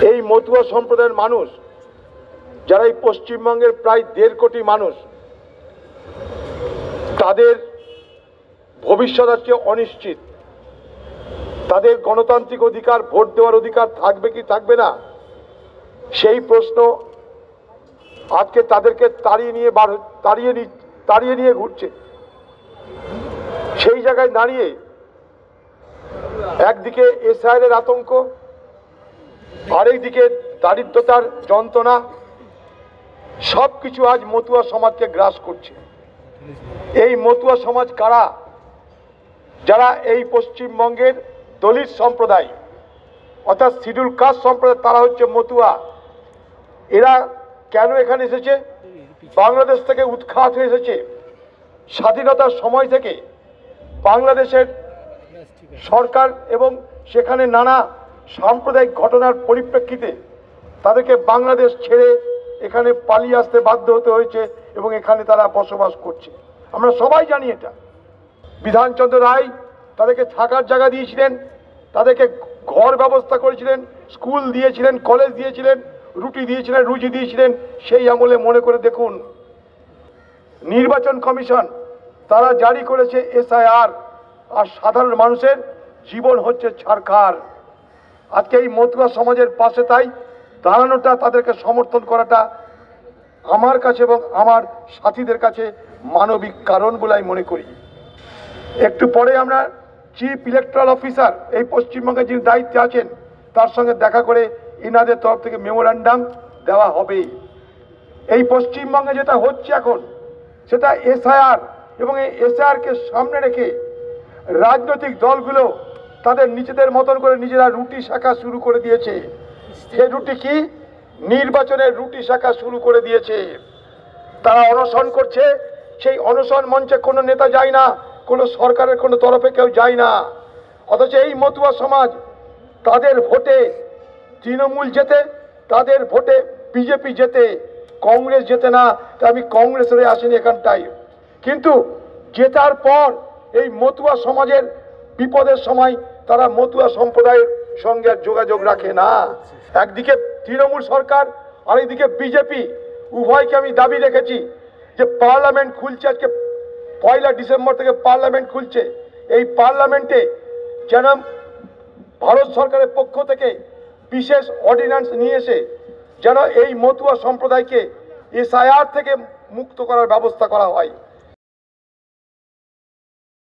এই মতুয়া সম্প্রদায়ের মানুষ যারা এই পশ্চিমবঙ্গের প্রায় 1.5 কোটি মানুষ, তাদের ভবিষ্যৎ আজকে অনিশ্চিত। তাদের গণতান্ত্রিক অধিকার, ভোট দেওয়ার অধিকার থাকবে কি থাকবে না, সেই প্রশ্ন আজকে তাদেরকে তাড়িয়ে নিয়ে ঘুরছে। সেই জায়গায় দাঁড়িয়ে একদিকে এসআইআর আতঙ্ক, আরেকদিকে দারিদ্রতার যন্ত্রণা, সবকিছু আজ মতুয়া সমাজকে গ্রাস করছে। এই মতুয়া সমাজ কারা? যারা এই পশ্চিমবঙ্গের দলিত সম্প্রদায় অর্থাৎ শিডিউল কাস্ট সম্প্রদায়, তারা হচ্ছে মতুয়া। এরা কেন এখানে এসেছে? বাংলাদেশ থেকে উৎখাত হয়ে এসেছে। স্বাধীনতার সময় থেকে বাংলাদেশের সরকার এবং সেখানে নানা সাম্প্রদায়িক ঘটনার পরিপ্রেক্ষিতে তাদেরকে বাংলাদেশ ছেড়ে এখানে পালিয়ে আসতে বাধ্য হতে হয়েছে এবং এখানে তারা বসবাস করছে। আমরা সবাই জানি এটা। বিধানচন্দ্র রায় তাদেরকে থাকার জায়গা দিয়েছিলেন, তাদেরকে ঘর ব্যবস্থা করেছিলেন, স্কুল দিয়েছিলেন, কলেজ দিয়েছিলেন, রুটি দিয়েছিলেন, রুজি দিয়েছিলেন। সেই আমলে মনে করে দেখুন, নির্বাচন কমিশন তারা জারি করেছে এসআইআর, আর সাধারণ মানুষের জীবন হচ্ছে ছারখার। আজকে এই মতুয়া সমাজের পাশে তাই দাঁড়ানোটা, তাদেরকে সমর্থন করাটা আমার কাছে এবং আমার সাথীদের কাছে মানবিক কারণ বলে আমি মনে করি। একটু পরে আমরা চিফ ইলেকট্রাল অফিসার এই পশ্চিমবঙ্গে যিনি দায়িত্বে আছেন তার সঙ্গে দেখা করে ইনাদের তরফ থেকে মেমোরান্ডাম দেওয়া হবে। এই পশ্চিমবঙ্গে যেটা হচ্ছে এখন সেটা এসআইআর, এবং এই এসআইআরকে সামনে রেখে রাজনৈতিক দলগুলো তাদের নিজেদের মতন করে নিজেরা রুটি শাখা শুরু করে দিয়েছে। সেই রুটি কি? নির্বাচনের রুটি শাখা শুরু করে দিয়েছে। তারা অনশন করছে। সেই অনশন মঞ্চে কোনো নেতা যায় না, কোনো সরকারের কোনো তরফে কেউ যায় না। অথচ এই মতুয়া সমাজ, তাদের ভোটে তৃণমূল জেতে, তাদের ভোটে বিজেপি জেতে, কংগ্রেস জেতে না। তাই আমি কংগ্রেসের আসিনি এখানটায়, কিন্তু জেতার পর এই মতুয়া সমাজের বিপদের সময় তারা মতুয়া সম্প্রদায়ের সঙ্গে যোগাযোগ রাখে না। একদিকে তৃণমূল সরকার, আরেকদিকে বিজেপি, উভয়কে আমি দাবি রেখেছি যে পার্লামেন্ট খুলছে আজকে, 1 ডিসেম্বর থেকে পার্লামেন্ট খুলছে। এই পার্লামেন্টে যেন ভারত সরকারের পক্ষ থেকে বিশেষ অর্ডিন্যান্স নিয়ে এসে যেন এই মতুয়া সম্প্রদায়কে এসআইআর থেকে মুক্ত করার ব্যবস্থা করা হয়।